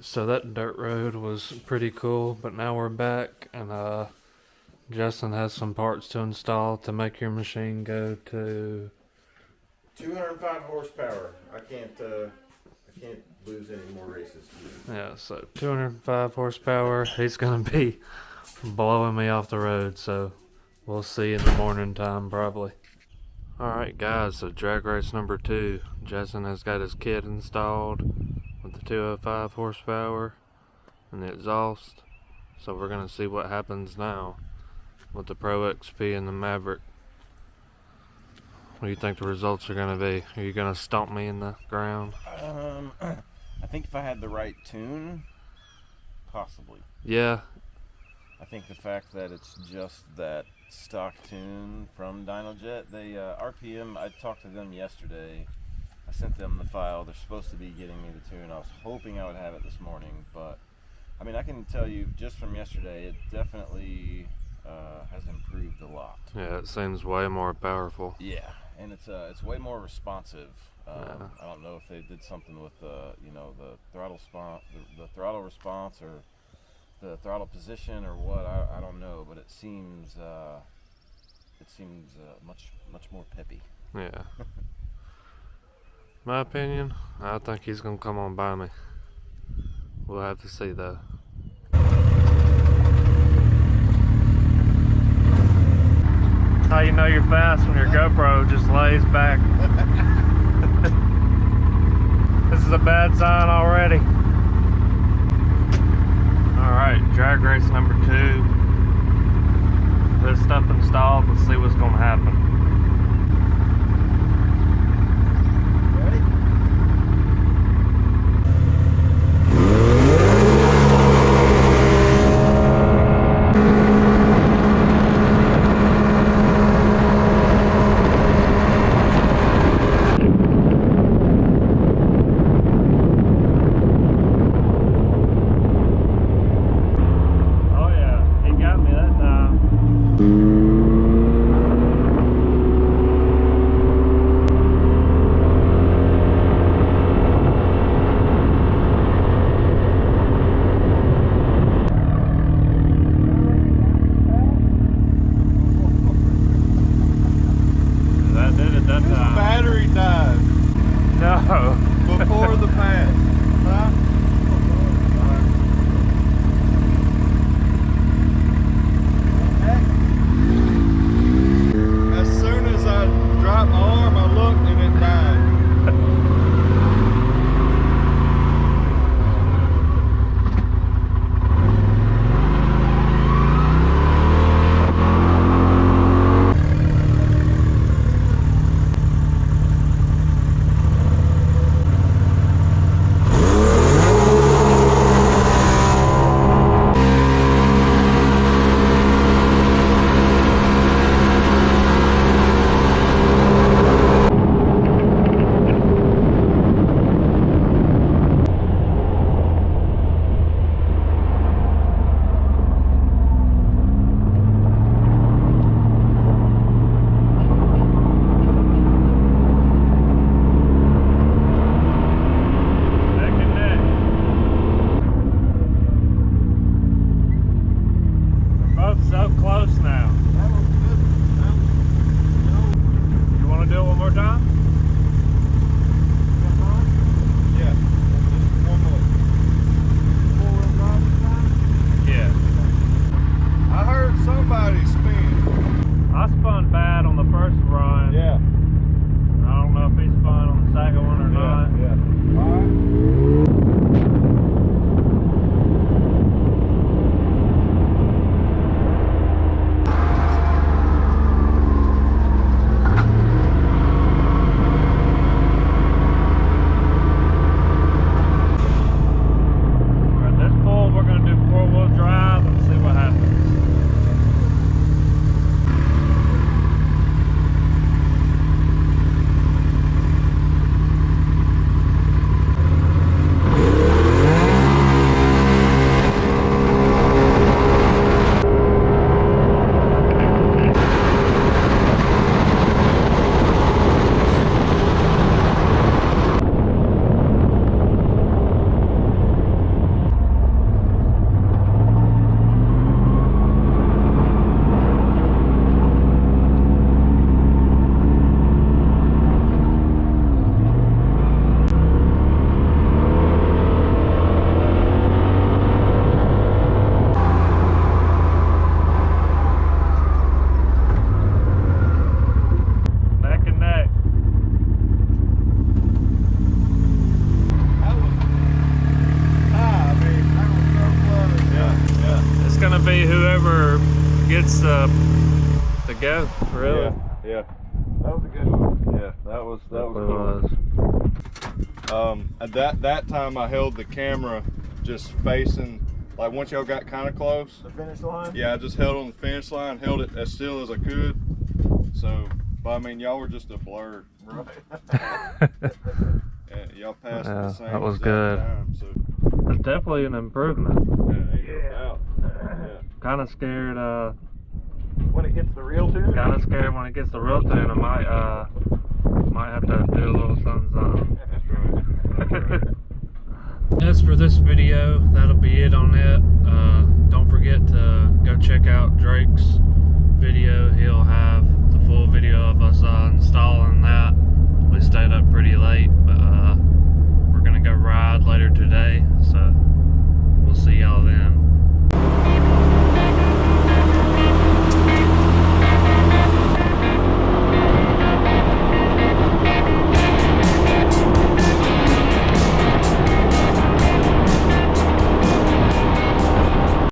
So that dirt road was pretty cool, but now we're back, and Justin has some parts to install to make your machine go to 205 horsepower. I can't lose any more races. Yeah, so 205 horsepower. He's gonna be blowing me off the road, so we'll see in the morning time probably. Alright guys, so drag race number 2. Justin has got his kit installed with the 205 horsepower and the exhaust. So we're gonna see what happens now with the Pro XP and the Maverick. What do you think the results are gonna be? Are you gonna stomp me in the ground? I think if I had the right tune, possibly. Yeah. I think the fact that it's just that stock tune from Dynojet, they RPM, I talked to them yesterday. I sent them the file. They're supposed to be getting me the tune. I was hoping I would have it this morning, but I mean, I can tell you just from yesterday, it definitely has improved a lot. Yeah, it seems way more powerful. Yeah, and it's way more responsive. Yeah. I don't know if they did something with the throttle response or the throttle position or what. I don't know, but it seems much more peppy. Yeah. My opinion, I think he's gonna come on by me. We'll have to see though. How you know you're fast when your GoPro just lays back. This is a bad sign already. Alright, drag race number 2. This stuff installed, let's see what's gonna happen. Before the pass. Huh? As soon as I dropped my arm, I looked and it died. gets the go. Really? Yeah. That was a good one. Yeah, that was cool. At that time I held the camera just facing, like once y'all got kind of close. The finish line? Yeah, I just held on the finish line, held it as still as I could. So, but I mean, y'all were just a blur. Right. Yeah, y'all passed at the same that was exact good. time, so. It's definitely an improvement. Yeah. Kind of scared. When it gets the real tune? Kind of scared when it gets the real tune. I might have to do a little something. That's right. As for this video, that'll be it on it. Don't forget to go check out Drake's video. He'll have the full video of us installing that. We stayed up pretty late, but we're gonna go ride later today.